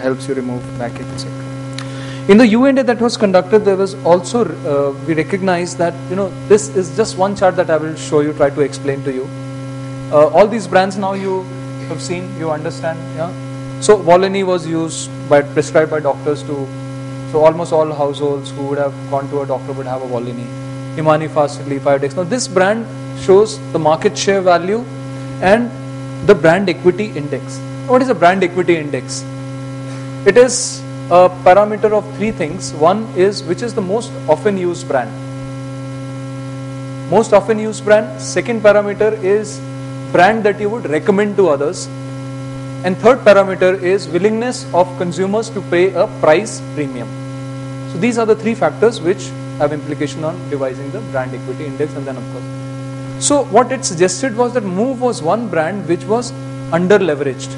helps you remove backache, etc. In the U&A that was conducted, there was also, we recognized that, this is just one chart that I will show you, try to explain to you. All these brands now you have seen, you understand, yeah? So Volini was prescribed by doctors so almost all households who would have gone to a doctor would have a Volini. Himani Fast Relief, Iodex. Now this brand shows the market share value and the brand equity index. What is a brand equity index? It is a parameter of three things. One is which is the most often used brand. Most often used brand. Second parameter is brand that you would recommend to others. And third parameter is willingness of consumers to pay a price premium. So these are the three factors which have implication on devising the brand equity index, and then of course. So what it suggested was that Move was one brand which was under leveraged.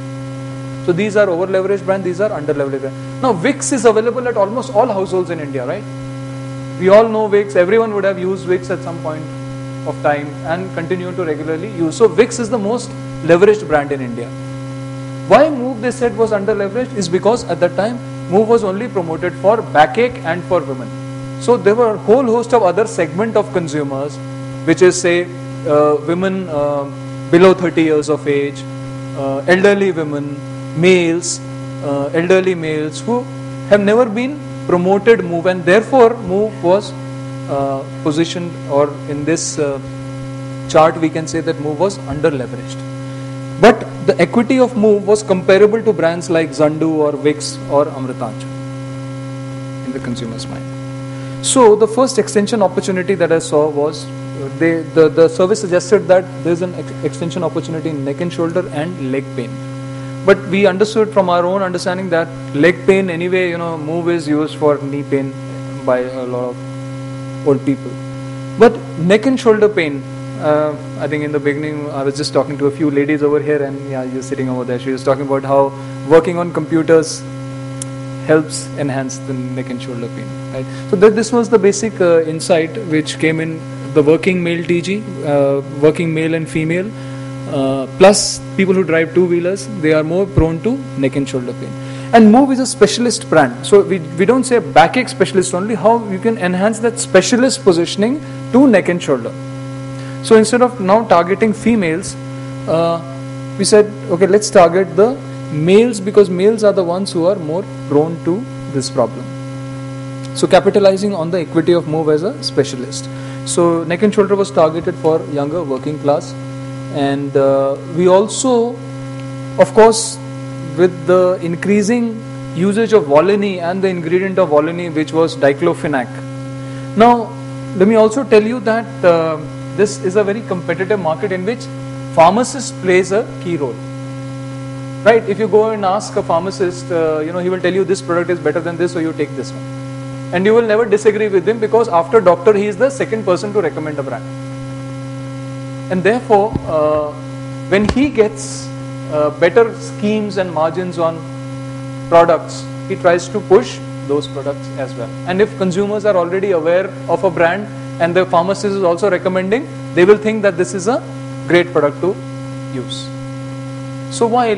So these are over leveraged brands, these are under leveraged brands. Now Vicks is available at almost all households in India, right? We all know Vicks, everyone would have used Vicks at some point of time and continue to regularly use. So Vicks is the most leveraged brand in India. Why Move, they said, was under leveraged is because at that time Move was only promoted for backache and for women. So there were a whole host of other segment of consumers, which is say women below 30 years of age, elderly women, males, elderly males who have never been promoted Move, and therefore Move was positioned, or in this chart we can say that Move was under leveraged. But the equity of Move was comparable to brands like Zandu or Vicks or Amritanchal in the consumer's mind. So the first extension opportunity that I saw was the service suggested that there is an extension opportunity in neck and shoulder and leg pain. But we understood from our own understanding that leg pain anyway, Move is used for knee pain by a lot of old people. But neck and shoulder pain, I think in the beginning I was just talking to a few ladies over here, and yeah, you're sitting over there. She was talking about how working on computers helps enhance the neck and shoulder pain. Right? So this was the basic insight which came in the working male TG, working male and female, plus people who drive two-wheelers, they are more prone to neck and shoulder pain. And Move is a specialist brand. So we don't say backache specialist only, how you can enhance that specialist positioning to neck and shoulder. So instead of now targeting females, we said, okay, let's target the males, because males are the ones who are more prone to this problem. So capitalizing on the equity of Move as a specialist. So neck and shoulder was targeted for younger working class, and we also, of course, with the increasing usage of Volini and the ingredient of Volini, which was diclofenac. Now, let me also tell you that this is a very competitive market in which pharmacist plays a key role. Right? If you go and ask a pharmacist, he will tell you this product is better than this, so you take this one. And you will never disagree with him, because after doctor, he is the second person to recommend a brand. And therefore, when he gets better schemes and margins on products, he tries to push those products as well. And if consumers are already aware of a brand and the pharmacist is also recommending, they will think that this is a great product to use. So while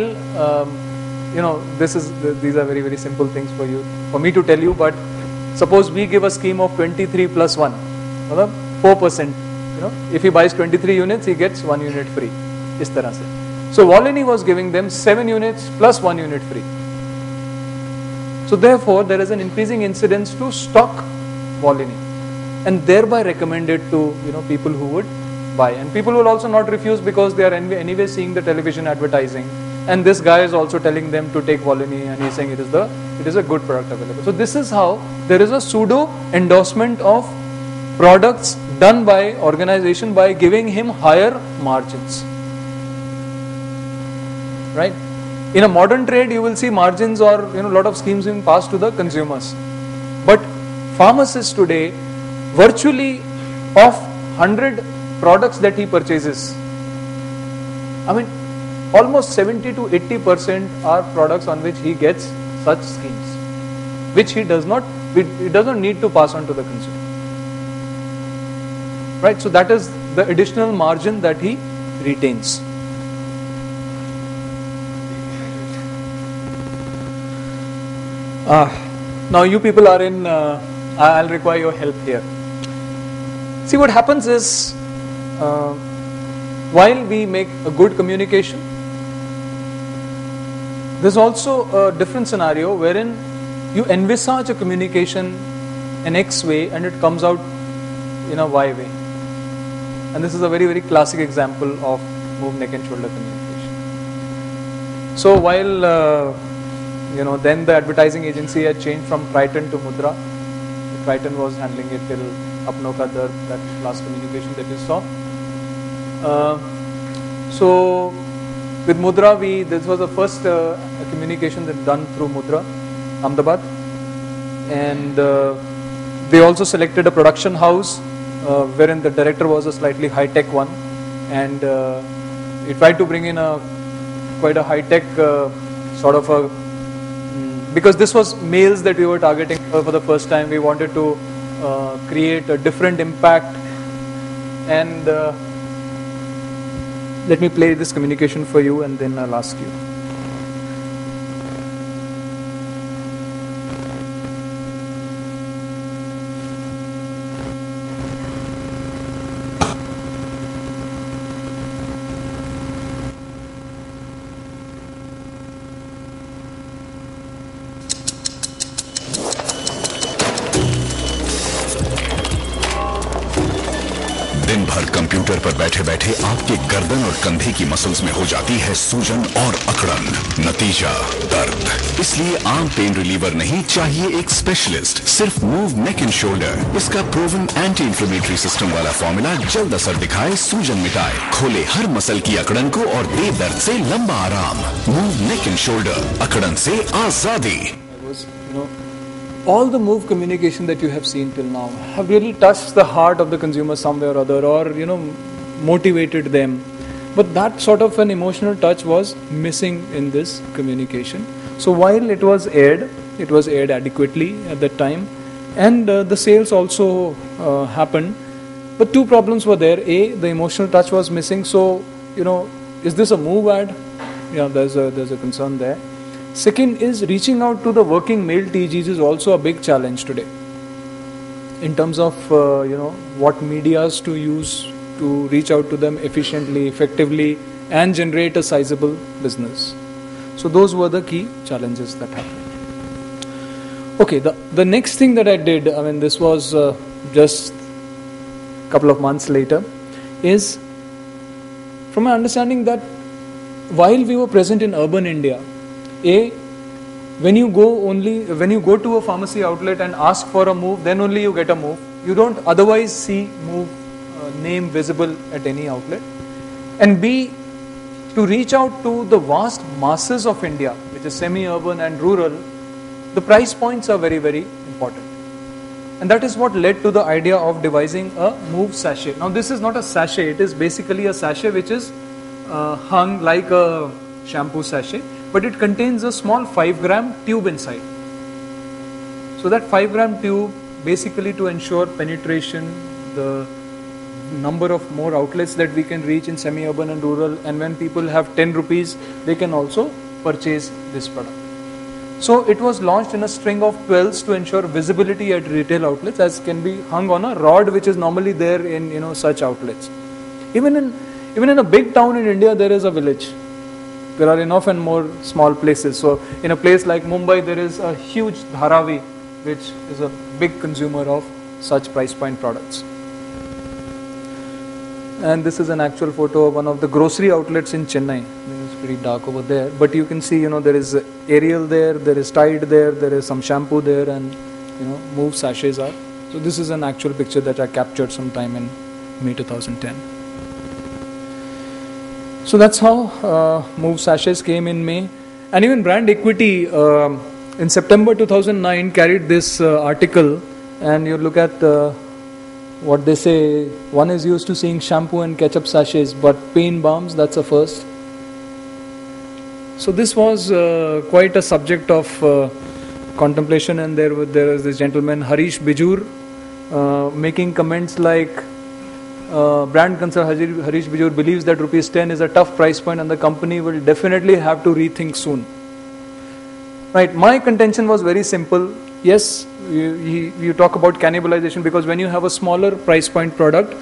these are very, very simple things for me to tell you, but suppose we give a scheme of 23 plus 1, 4%. If he buys 23 units, he gets 1 unit free. Is tarah se. So Volini was giving them 7 units plus 1 unit free. So therefore, there is an increasing incidence to stock Volini, and thereby recommend it to people who would buy. And people will also not refuse, because they are anyway seeing the television advertising, and this guy is also telling them to take Volini, and he's saying it is a good product available. So this is how there is a pseudo endorsement of products done by organization by giving him higher margins. Right? In a modern trade, you will see margins or a lot of schemes being passed to the consumers. But pharmacists today, virtually of 100 products that he purchases, almost 70 to 80% are products on which he gets such schemes, which he doesn't need to pass on to the consumer. Right? So that is the additional margin that he retains. Now you people are in, I'll require your help here. See, what happens is, while we make a good communication, there's also a different scenario wherein you envisage a communication in X way and it comes out in a Y way. And this is a very, very classic example of move, neck and shoulder communication. So while then the advertising agency had changed from Triton to Mudra. Triton was handling it till Apno Ka Dard, that last communication that you saw. So with Mudra, this was the first communication that done through Mudra, Ahmedabad, and they also selected a production house wherein the director was a slightly high-tech one, and he tried to bring in quite a high-tech sort of a, because this was males that we were targeting for the first time. We wanted to create a different impact, and let me play this communication for you and then I'll ask you. दिन भर computer पर बैठे बैठे आपके गर्दन और कंधे की मसल्स में हो जाती है सूजन और अकड़न, नतीजा दर्द। इसलिए आम पेन रिलीवर नहीं चाहिए एक स्पेशलिस्ट, सिर्फ मूव नेक एंड शोल्डर। इसका प्रूवन एंटी इंफ्लेमेटरी सिस्टम वाला फॉर्मूला जल्द असर दिखाए, सूजन मिटाए, खोले हर मसल की अकड़न को और दे दर्द से लंबा आराम। मूव नेक एंड शोल्डर, अकड़न से आजादी। All the move communication that you have seen till now have really touched the heart of the consumer somewhere or other, or motivated them. But that sort of an emotional touch was missing in this communication. So while it was aired adequately at that time, and the sales also happened. But two problems were there. A, the emotional touch was missing. So is this a move ad? Yeah, there's a concern there. Second is reaching out to the working male TGs is also a big challenge today in terms of what medias to use to reach out to them efficiently, effectively, and generate a sizable business. So those were the key challenges that happened. Okay, the next thing that I did, this was just a couple of months later, is from my understanding that while we were present in urban India, when you go to a pharmacy outlet and ask for a move, then only you get a move. You don't otherwise see move name visible at any outlet. And B, to reach out to the vast masses of India, which is semi-urban and rural, the price points are very, very important. And that is what led to the idea of devising a move sachet. Now this is not a sachet, it is basically a sachet which is hung like a shampoo sachet, but it contains a small 5-gram tube inside. So that 5-gram tube, basically to ensure penetration, the number of more outlets that we can reach in semi-urban and rural, and when people have 10 rupees, they can also purchase this product. So it was launched in a string of 12s to ensure visibility at retail outlets, as can be hung on a rod which is normally there in such outlets. Even in a big town in India, there is a village. There are enough and more small places. So in a place like Mumbai, there is a huge Dharavi, which is a big consumer of such price point products. And this is an actual photo of one of the grocery outlets in Chennai. It's pretty dark over there, but you can see, there is Ariel there is Tide there is some shampoo there, and move sachets are. So this is an actual picture that I captured sometime in May 2010. So that's how move sachets came in May. And even brand equity in September 2009 carried this article, and you look at what they say. One is used to seeing shampoo and ketchup sachets, but pain balms, that's a first. So this was quite a subject of contemplation, and there was this gentleman Harish Bijur making comments like, brand concern Harish Bijur believes that rupees 10 is a tough price point and the company will definitely have to rethink soon. Right, my contention was very simple. Yes, you talk about cannibalization because when you have a smaller price point product,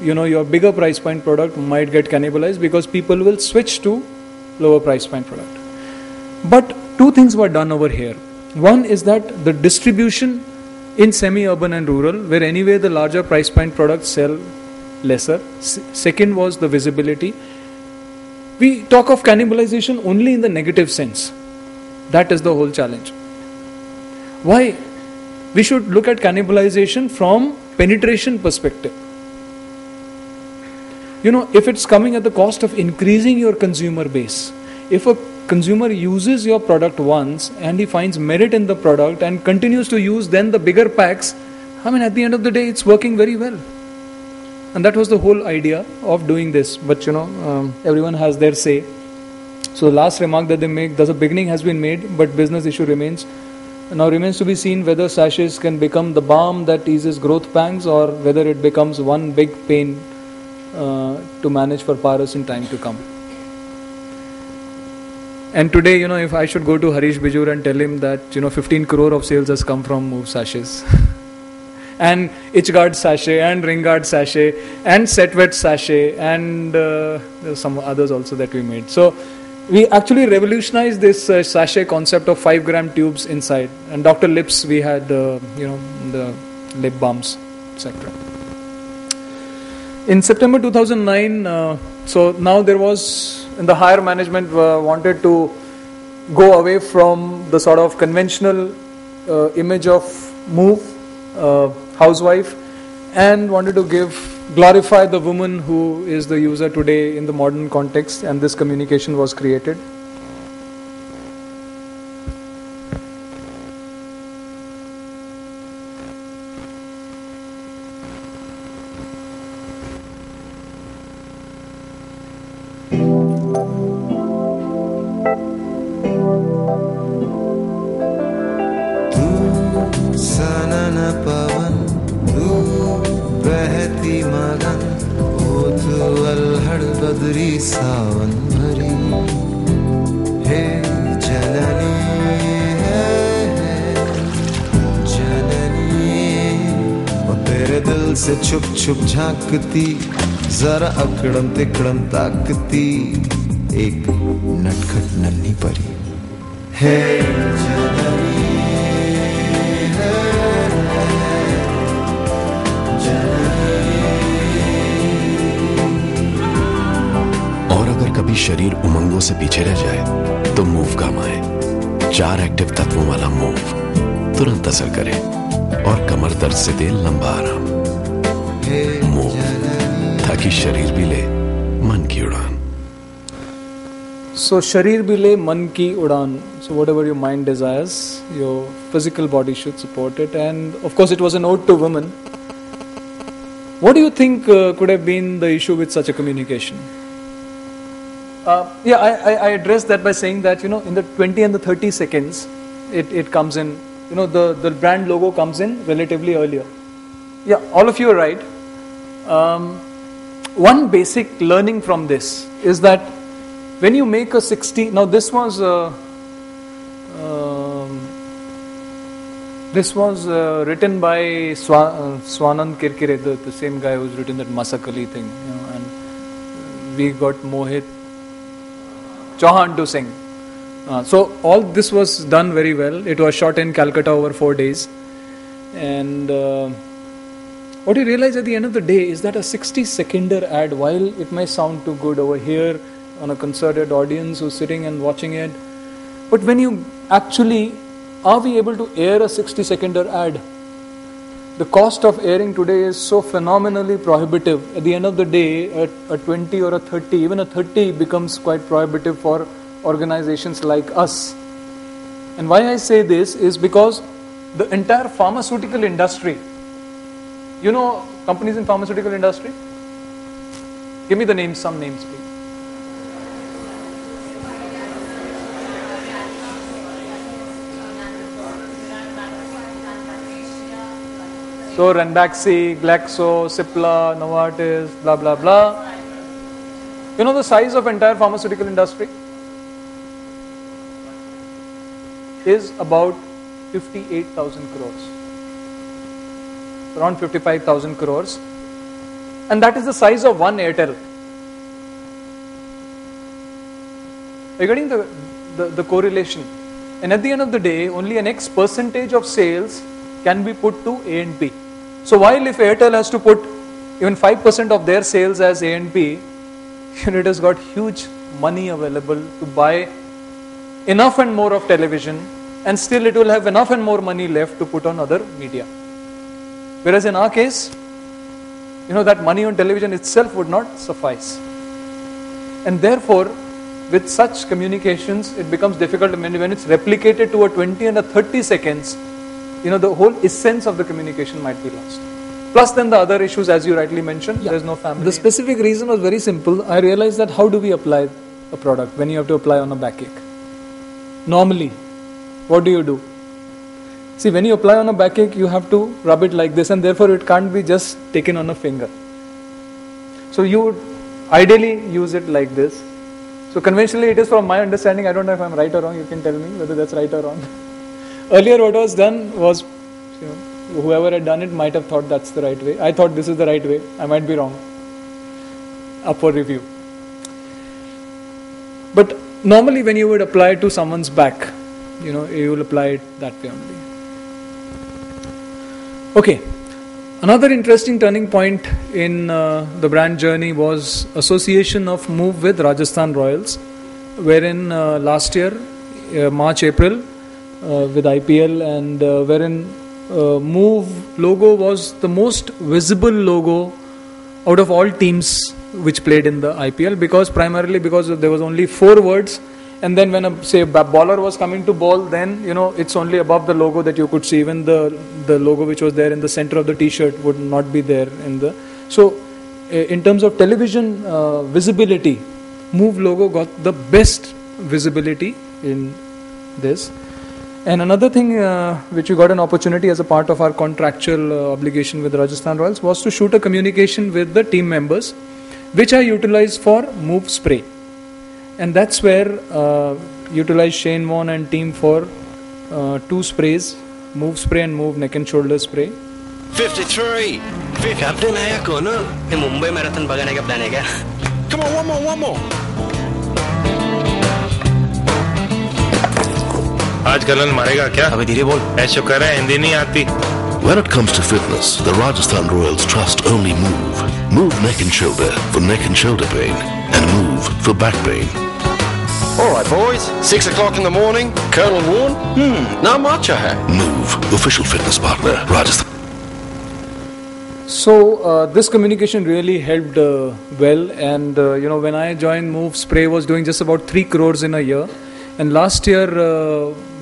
your bigger price point product might get cannibalized because people will switch to lower price point product. But two things were done over here. One is that the distribution in semi-urban and rural, where anyway the larger price point products sell lesser. Second was the visibility. We talk of cannibalization only in the negative sense. That is the whole challenge. Why? We should look at cannibalization from penetration perspective. If it's coming at the cost of increasing your consumer base, if a consumer uses your product once and he finds merit in the product and continues to use then the bigger packs, at the end of the day it's working very well. And that was the whole idea of doing this. But everyone has their say. So the last remark that they make, thus a beginning has been made, but business issue remains. Now remains to be seen whether sachets can become the balm that eases growth pangs or whether it becomes one big pain to manage for Paras in time to come. And today, if I should go to Harish Bijur and tell him that, 15 crore of sales has come from Move sachets and ItchGuard sachet and Ringguard sachet and Setwet sachet and some others also that we made. So we actually revolutionized this sachet concept of 5 gram tubes inside. And Dr. Lips, we had, the lip balms, etc. In September 2009, so now there was, in the higher management wanted to go away from the sort of conventional image of Move, housewife, and wanted to glorify the woman who is the user today in the modern context, and this communication was created. से छुप छुप झांकती जरा अकड़म तिकड़म ताकती एक नटखट नन्ही परी है जननी है और अगर कभी शरीर उमंगों से पीछे रह जाए तो मूव काम आए। 4 एक्टिव तत्वों वाला मूव तुरंत असर करे और कमर दर्द से दे लंबा आराम। मूव, ताकि शरीर भी ले मन की उड़ान। So शरीर भी ले मन की उड़ान. So whatever your mind desires, your physical body should support it. And of course it was an ode to women. What do you think could have been the issue with such a communication? I addressed that by saying that, in the 20 and the 30 seconds, it comes in, the brand logo comes in relatively earlier. Yeah, all of you are right. One basic learning from this is that when you make a 60, now this was written by Swanand Kirkire, the same guy who's written that Masakali thing, and we got Mohit Chauhan to sing. So all this was done very well. It was shot in Calcutta over 4 days, and what you realize at the end of the day is that a 60-seconder ad, while it may sound too good over here on a concerted audience who's sitting and watching it, but when you actually, are we able to air a 60-seconder ad? The cost of airing today is so phenomenally prohibitive. At the end of the day, a 20 or a 30, even a 30 becomes quite prohibitive for organizations like us. And why I say this is because the entire pharmaceutical industry, companies in pharmaceutical industry? Give me the names, some names please. So Ranbaxy, Glaxo, Cipla, Novartis, blah blah blah. The size of entire pharmaceutical industry? is about 58,000 crores. Around 55,000 crores. And that is the size of one Airtel. Are you getting the correlation? And at the end of the day, only an X percentage of sales can be put to A&P. So while if Airtel has to put even 5% of their sales as A&P, it has got huge money available to buy enough and more of television, and still it will have enough and more money left to put on other media. Whereas in our case, that money on television itself would not suffice. And therefore, with such communications, it becomes difficult when it's replicated to a 20 and a 30 seconds, the whole essence of the communication might be lost. Plus then the other issues, as you rightly mentioned, there's no family. The specific reason was very simple. I realized that how do we apply a product when you have to apply on a backache? Normally, what do? See, when you apply on a backache, you have to rub it like this, and therefore it can't be just taken on a finger. So you would ideally use it like this. So conventionally it is, from my understanding, I don't know if I'm right or wrong, you can tell me whether that's right or wrong. Earlier what was done was, whoever had done it might have thought that's the right way. I thought this is the right way. I might be wrong. Up for review. But normally when you would apply it to someone's back, you will apply it that way only. Okay. Another interesting turning point in the brand journey was association of Move with Rajasthan Royals, wherein last year, March, April, with IPL, and wherein Move logo was the most visible logo out of all teams which played in the IPL, primarily because there was only 4 words, and then when a bowler was coming to bowl, then it's only above the logo that you could see. Even the logo which was there in the center of the t-shirt would not be there so in terms of television visibility, Move logo got the best visibility in this. And another thing which we got an opportunity as a part of our contractual obligation with Rajasthan Royals was to shoot a communication with the team members, which I utilized for Move spray. And that's where utilized Shane Warne and team for 2 sprays, Move spray and Move neck and shoulder spray. 53. Captain है या कौन? ये Mumbai marathon भगाने का plan है क्या? Come on, one more. आज गलन मारेगा क्या? अबे धीरे बोल. ऐसा कर रहा है, हिंदी नहीं आती. When it comes to fitness, the Rajasthan Royals trust only Move. Move neck and shoulder for neck and shoulder pain, and Move for back pain. All right, boys. 6 o'clock in the morning. Colonel Warne. Now matcha hai. Move, official fitness partner, Rajasthan. So this communication really helped well, and when I joined, Move spray was doing just about 3 crores in a year. And last year,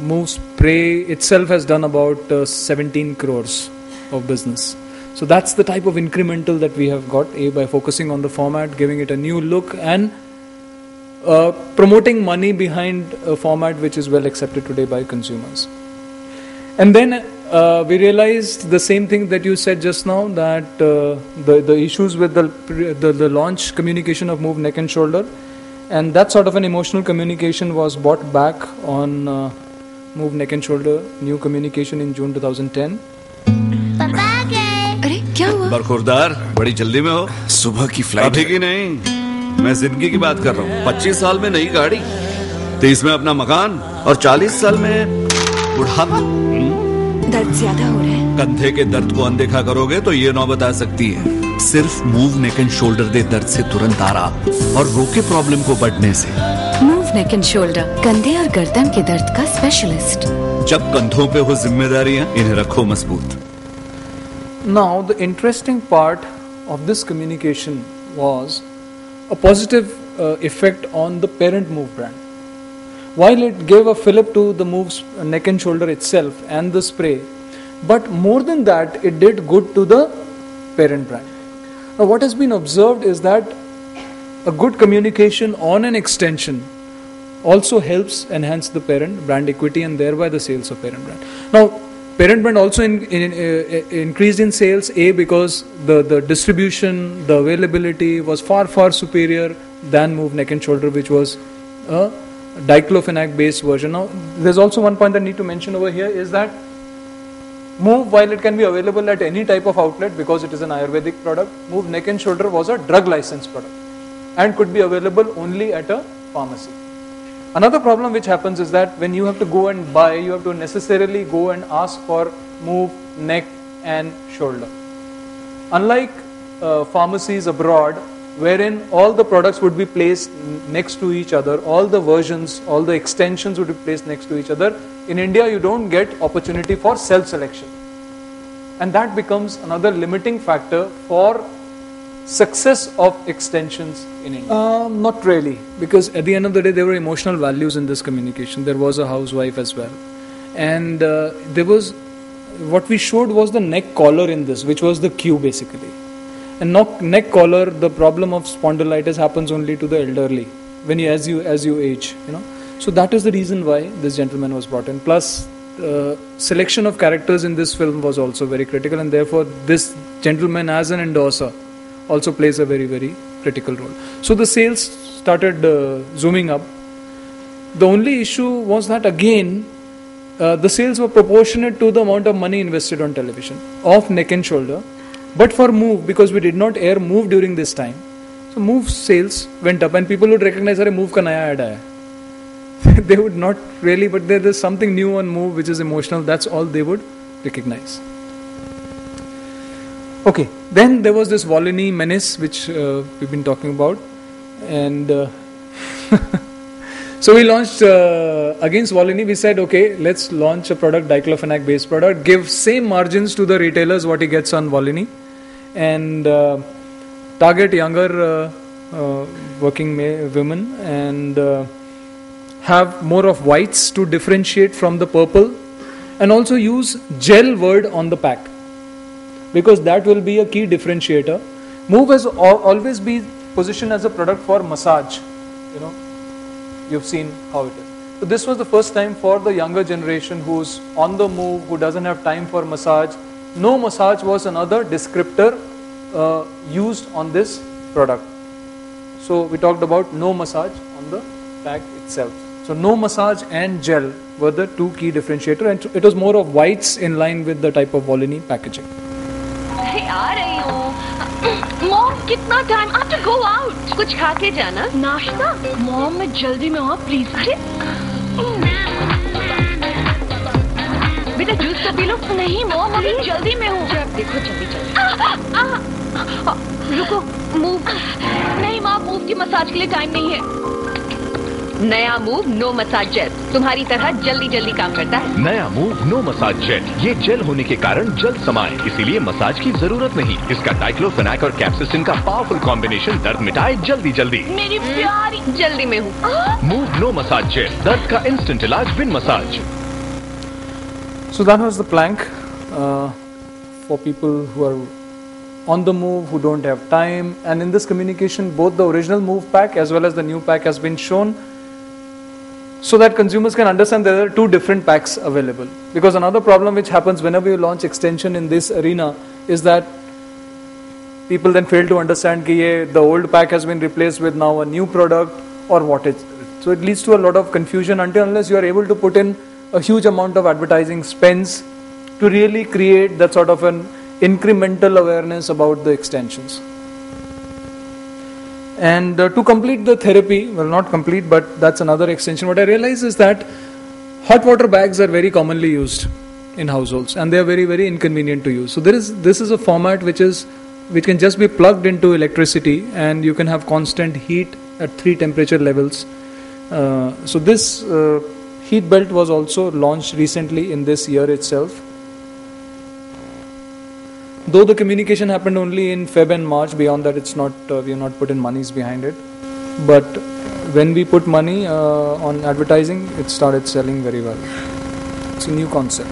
Move spray itself has done about 17 crores of business. So that's the type of incremental that we have got, by focusing on the format, giving it a new look, and promoting money behind a format which is well accepted today by consumers. And then we realized the same thing that you said just now, that the issues with the launch communication of Move neck and shoulder, and that sort of an emotional communication was brought back on Move neck and shoulder new communication in June 2010. पापा आ गए। अरे क्या हुआ? बरखुरदार, बड़ी जल्दी में हो? सुबह की फ्लाइट अभी की नहीं, मैं जिंदगी की बात कर रहा हूँ। 25 साल में नई गाड़ी, 30 में अपना मकान, और 40 साल में बुढ़ापा। दर्द ज्यादा हो रहा है। कंधे के दर्द को अनदेखा करोगे तो ये नौबत आ सकती है। सिर्फ मूव नेक एंड शोल्डर दे दर्द से तुरंत आराम और रोके प्रॉब्लम को बढ़ने से। मूव नेक एंड शोल्डर, कंधे और गर्दन के दर्द का स्पेशलिस्ट। जब कंधों पे हो जिम्मेदारियां, इन्हें रखो मजबूत। Now the interesting part of this communication was a positive effect on the parent Move brand. While it gave a fillip to the Move's neck and shoulder itself and the spray, but more than that, it did good to the parent brand. Now what has been observed is that a good communication on an extension also helps enhance the parent brand equity and thereby the sales of parent brand. Now parent brand also increased in sales, because the distribution, the availability was far superior than Move neck and shoulder, which was a diclofenac based version. Now, there's also one point that I need to mention over here is that Move, while it can be available at any type of outlet because it is an Ayurvedic product, Move Neck and Shoulder was a drug license product and could be available only at a pharmacy. Another problem which happens is that when you have to go and buy, you have to necessarily go and ask for Move Neck and Shoulder. Unlike pharmacies abroad, wherein all the products would be placed next to each other, all the versions, all the extensions would be placed next to each other, in India you don't get opportunity for self-selection. And that becomes another limiting factor for success of extensions in India. Not really, because at the end of the day there were emotional values in this communication. There was a housewife as well. And there was, what we showed was the neck collar in this, which was the cue basically. And neck collar, the problem of spondylitis happens only to the elderly when as you age, you know. So that is the reason why this gentleman was brought in. Plus, selection of characters in this film was also very critical, and therefore this gentleman as an endorser also plays a very, very critical role. So the sales started zooming up. The only issue was that again, the sales were proportionate to the amount of money invested on television of Neck and Shoulder. But for Move, because we did not air Move during this time, so Move sales went up and people would recognize, "Arey, Move ka naya ad aaya." They would not really, but there is something new on Move which is emotional. That's all they would recognize. Okay, then there was this Volini menace which we've been talking about, and so we launched against Volini. We said, okay, let's launch a product, diclofenac based product, give same margins to the retailers what he gets on Volini, and target younger working women, and have more of whites to differentiate from the purple, and also use gel word on the pack, because that will be a key differentiator. Move has always been positioned as a product for massage, you know, you've seen how it is. So this was the first time for the younger generation who's on the move, who doesn't have time for massage. No massage was another descriptor used on this product. So we talked about no massage on the pack itself. So no massage and gel were the two key differentiator, and it was more of whites in line with the type of Volini packaging. आ रही हूँ। Mom कितना time? I have to go out. कुछ खा के जाना। नाश्ता? Mom मैं जल्दी में हूँ प्लीज। बेटा जूस तो पी लो। नहीं मॉम अभी जल्दी में हूँ। जब देखो जल्दी जल्दी। रुको मूव। नहीं मॉम मूव की मसाज के लिए टाइम नहीं है। नया मूव नो मसाज जेल तुम्हारी तरह जल्दी जल्दी काम करता है। नया मूव नो मसाज जेल, ये जेल होने के कारण जल्द समाए, इसीलिए मसाज की जरूरत नहीं। इसका डाइक्लोफेनाक और कैप्साइसिन का पावरफुल कॉम्बिनेशन दर्द मिटाए जल्दी जल्दी। मेरी प्यारी जल्दी में हूँ। मूव नो मसाज जेल, दर्द का इंस्टेंट इलाज बिन massage. So that was the plank for people who are on the move, who don't have time, and in this communication both the original move pack as well as the new pack has been shown, so that consumers can understand there are two different packs available. Because another problem which happens whenever you launch extension in this arena is that people then fail to understand that the old pack has been replaced with now a new product, or what is it. So it leads to a lot of confusion unless you are able to put in a huge amount of advertising spends to really create that sort of an incremental awareness about the extensions. And to complete the therapy, well not complete, but that's another extension. What I realize is that hot water bags are very commonly used in households, and they are very, very inconvenient to use. So this is a format which can just be plugged into electricity, and you can have constant heat at 3 temperature levels. So this heat belt was also launched recently in this year itself. Though the communication happened only in Feb and March, beyond that it's not, we have not put in monies behind it. But when we put money on advertising, it started selling very well. It's a new concept.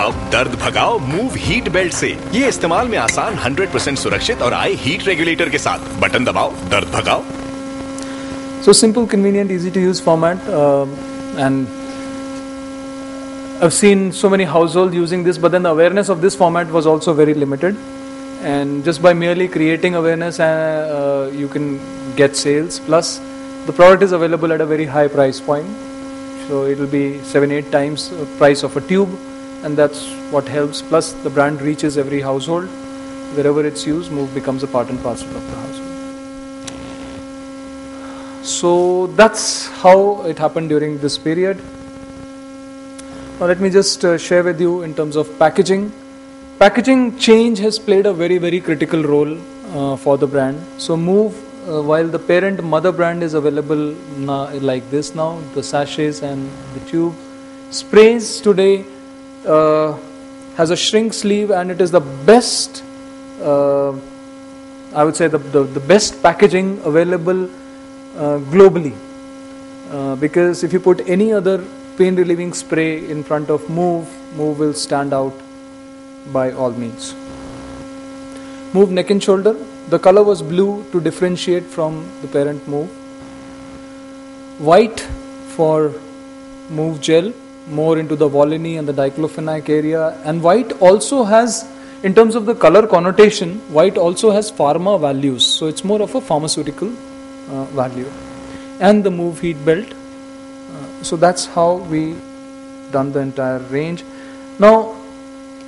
अब दर्द भगाओ move heat belt से। ये इस्तेमाल में आसान, 100% सुरक्षित और आए हीट रेगुलेटर के साथ। बटन दबाओ, दर्द भगाओ। So simple, convenient, easy to use format, and I've seen so many households using this, but then the awareness of this format was also very limited. And just by merely creating awareness, you can get sales. Plus, the product is available at a very high price point. So it will be 7-8 times the price of a tube, and that's what helps. Plus, the brand reaches every household. Wherever it's used, Move becomes a part and parcel of the household. So that's how it happened during this period. Now let me just share with you in terms of packaging. Packaging change has played a very, very critical role for the brand. So Move, while the parent mother brand is available now, like this now, the sachets and the tube, sprays today has a shrink sleeve, and it is the best, I would say the best packaging available globally, because if you put any other pain relieving spray in front of Move will stand out by all means. Move Neck and Shoulder, the color was blue to differentiate from the parent Move. White for Move Gel, more into the Volini and the diclofenac area, and white also has, in terms of the color connotation, white also has pharma values, so it's more of a pharmaceutical value. And the Move Heat Belt. So that's how we done the entire range. Now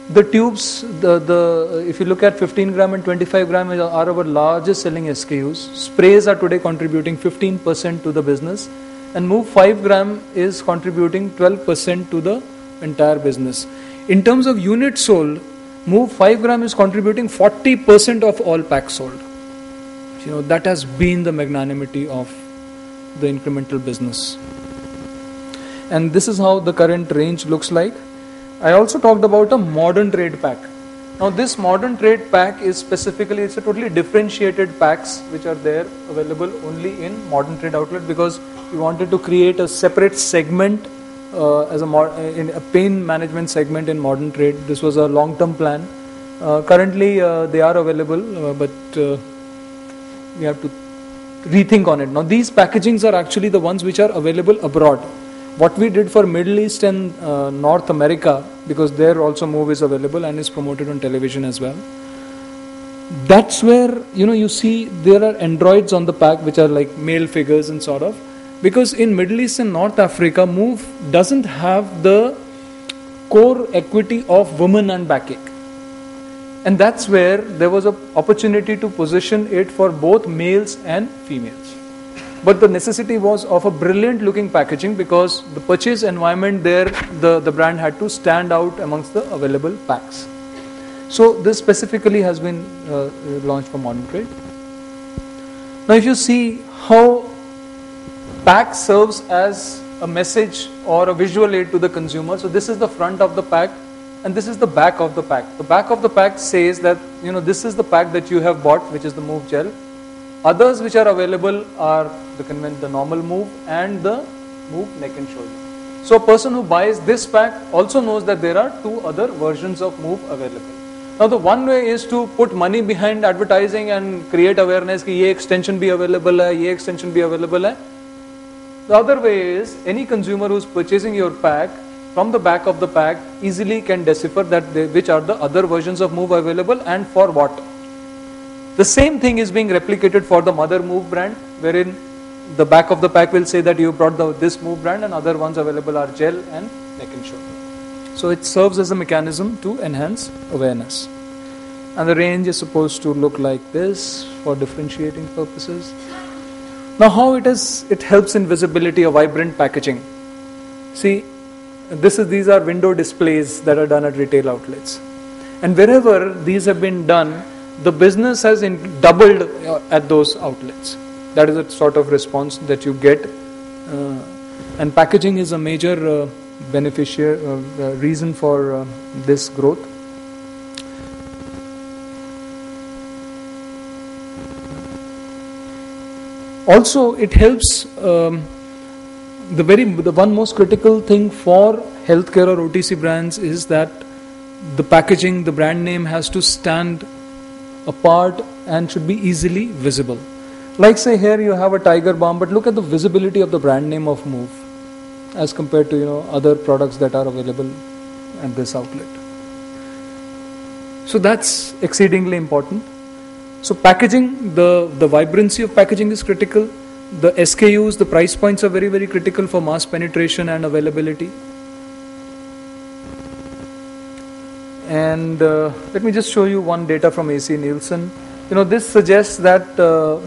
the tubes, if you look at 15 gram and 25 gram are our largest selling SKUs. Sprays are today contributing 15% to the business, and Move 5 gram is contributing 12% to the entire business. In terms of units sold, Move 5 gram is contributing 40% of all packs sold. You know, that has been the magnanimity of the incremental business. And this is how the current range looks like. I also talked about a modern trade pack. Now this modern trade pack is specifically, it's a totally differentiated packs which are there available only in modern trade outlet, because we wanted to create a separate segment in a pain management segment in modern trade. This was a long-term plan. Currently they are available, but we have to rethink on it. Now these packagings are actually the ones which are available abroad. What we did for Middle East and North America, because there also Move is available and is promoted on television as well. That's where, you see there are androids on the pack which are like male figures and sort of, because in Middle East and North Africa, Move doesn't have the core equity of women and backache. And that's where there was an opportunity to position it for both males and females. But the necessity was of a brilliant looking packaging, because the purchase environment there, the brand had to stand out amongst the available packs. So this specifically has been launched for modern trade. Now if you see how pack serves as a message or a visual aid to the consumer. So this is the front of the pack and this is the back of the pack. The back of the pack says that, this is the pack that you have bought, which is the Move Gel. Others which are available are the normal Move and the Move Neck and Shoulder. So a person who buys this pack also knows that there are two other versions of Move available. Now the one way is to put money behind advertising and create awareness कि ये extension भी available है, ये extension भी available है. The other way is any consumer who is purchasing your pack, from the back of the pack easily can decipher that which are the other versions of Move available and for what. The same thing is being replicated for the mother Move brand, wherein the back of the pack will say that you brought this Move brand and other ones available are gel and neck and shoulder. So it serves as a mechanism to enhance awareness. And the range is supposed to look like this for differentiating purposes. Now how it helps in visibility of vibrant packaging. See, these are window displays that are done at retail outlets. And wherever these have been done, the business has doubled at those outlets. That is a sort of response that you get. And packaging is a major reason for this growth. Also, it helps. The one most critical thing for healthcare or OTC brands is that the packaging, the brand name has to stand apart and should be easily visible. Like say here you have a Tiger Balm, but look at the visibility of the brand name of Move as compared to other products that are available at this outlet. So that's exceedingly important. So packaging, the vibrancy of packaging is critical. The SKUs, the price points are very, very critical for mass penetration and availability. And let me just show you one data from AC Nielsen. This suggests that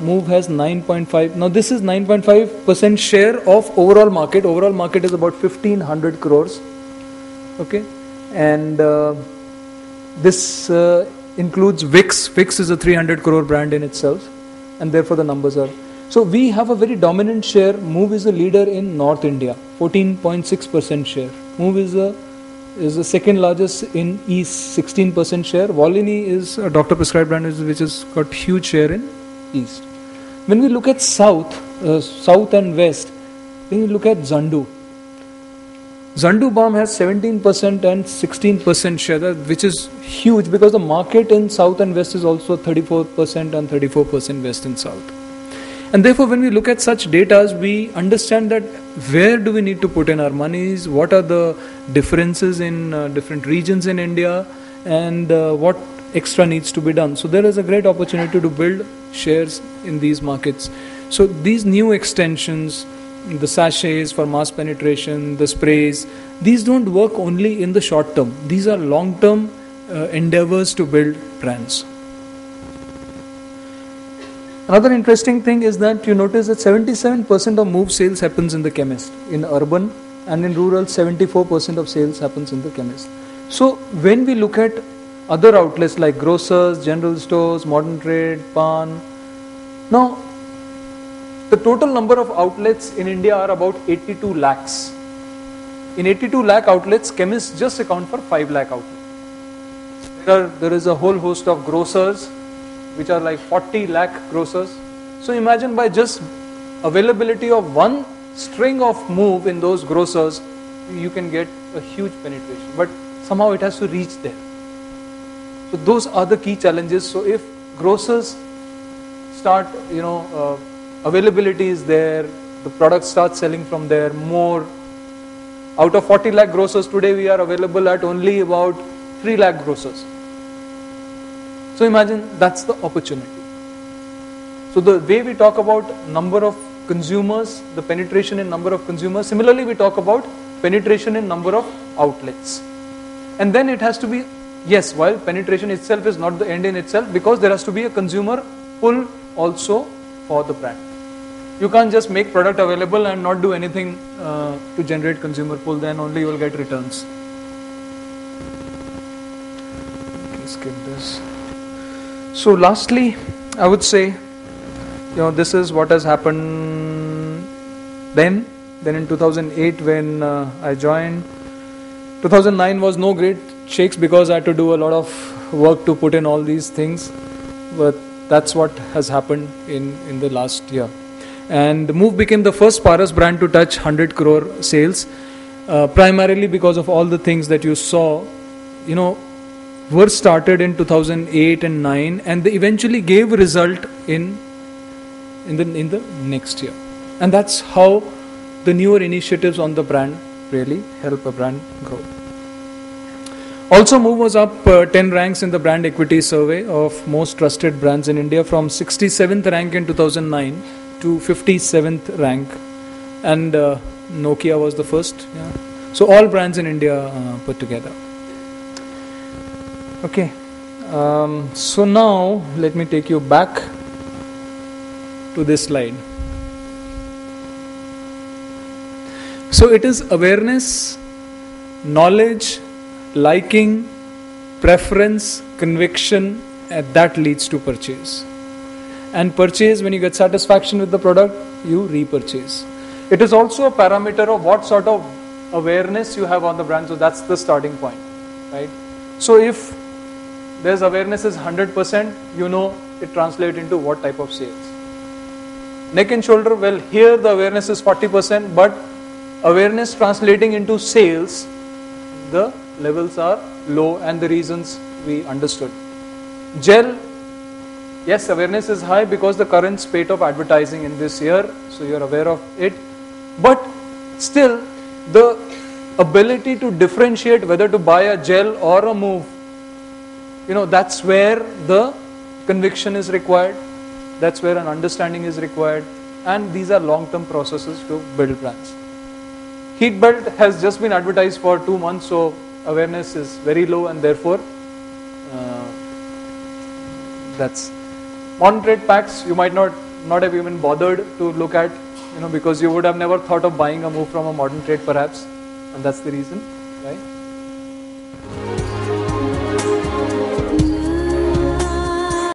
Move has 9.5. Now this is 9.5% share of overall market. Overall market is about 1500 crores. Okay, and this includes Vicks. Vicks is a 300 crore brand in itself, and therefore the numbers are. So we have a very dominant share. Move is a leader in North India, 14.6% share. Move is the second largest in East, 16% share. Volini is a doctor prescribed brand which has got huge share in East. When we look at South and West, then we look at Zandu. Zandu Balm has 17% and 16% share, which is huge because the market in South and West is also 34% and 34% West and South. And therefore, when we look at such data, we understand that where do we need to put in our monies, what are the differences in different regions in India, and what extra needs to be done. So there is a great opportunity to build shares in these markets. So these new extensions, the sachets for mass penetration, the sprays, these don't work only in the short term. These are long-term endeavors to build brands. Another interesting thing is that you notice that 77% of Move sales happens in the chemist. In urban and in rural, 74% of sales happens in the chemist. So when we look at other outlets like grocers, general stores, modern trade, pan, now the total number of outlets in India are about 82 lakhs. In 82 lakh outlets, chemists just account for 5 lakh outlets. There is a whole host of grocers, which are like 40 lakh grocers. So imagine by just availability of one string of Move in those grocers, you can get a huge penetration. But somehow it has to reach there. So those are the key challenges. So if grocers start, availability is there, the product starts selling from there more. Out of 40 lakh grocers today, we are available at only about 3 lakh grocers. So imagine that's the opportunity. So the way we talk about number of consumers, the penetration in number of consumers, similarly we talk about penetration in number of outlets. And then it has to be, yes, while penetration itself is not the end in itself, because there has to be a consumer pull also for the brand. You can't just make product available and not do anything to generate consumer pull, then only you will get returns. Okay, skip this. So lastly, I would say, this is what has happened then in 2008 when I joined. 2009 was no great shakes because I had to do a lot of work to put in all these things, but that's what has happened in the last year. And Move became the first Paras brand to touch 100 crore sales, primarily because of all the things that you saw, were started in 2008 and 9, and they eventually gave result in the next year. And that's how the newer initiatives on the brand really help a brand grow. Also, Move was up 10 ranks in the brand equity survey of most trusted brands in India, from 67th rank in 2009 to 57th rank, and Nokia was the first. Yeah. So all brands in India put together. Okay, so now let me take you back to this slide. So it is awareness, knowledge, liking, preference, conviction, and that leads to purchase. And purchase, when you get satisfaction with the product, you repurchase. It is also a parameter of what sort of awareness you have on the brand. So that's the starting point, right? So if there's awareness is 100%, it translates into what type of sales. Neck and shoulder, well, here the awareness is 40%, but awareness translating into sales, the levels are low, and the reasons we understood. Gel, yes, awareness is high because the current spate of advertising in this year, so you're aware of it. But still, the ability to differentiate whether to buy a gel or a move, that's where the conviction is required, that's where an understanding is required, and these are long-term processes to build brands. Heat belt has just been advertised for 2 months, so awareness is very low, and therefore that's modern trade packs. You might not have even bothered to look at, because you would have never thought of buying a move from a modern trade perhaps, and that's the reason.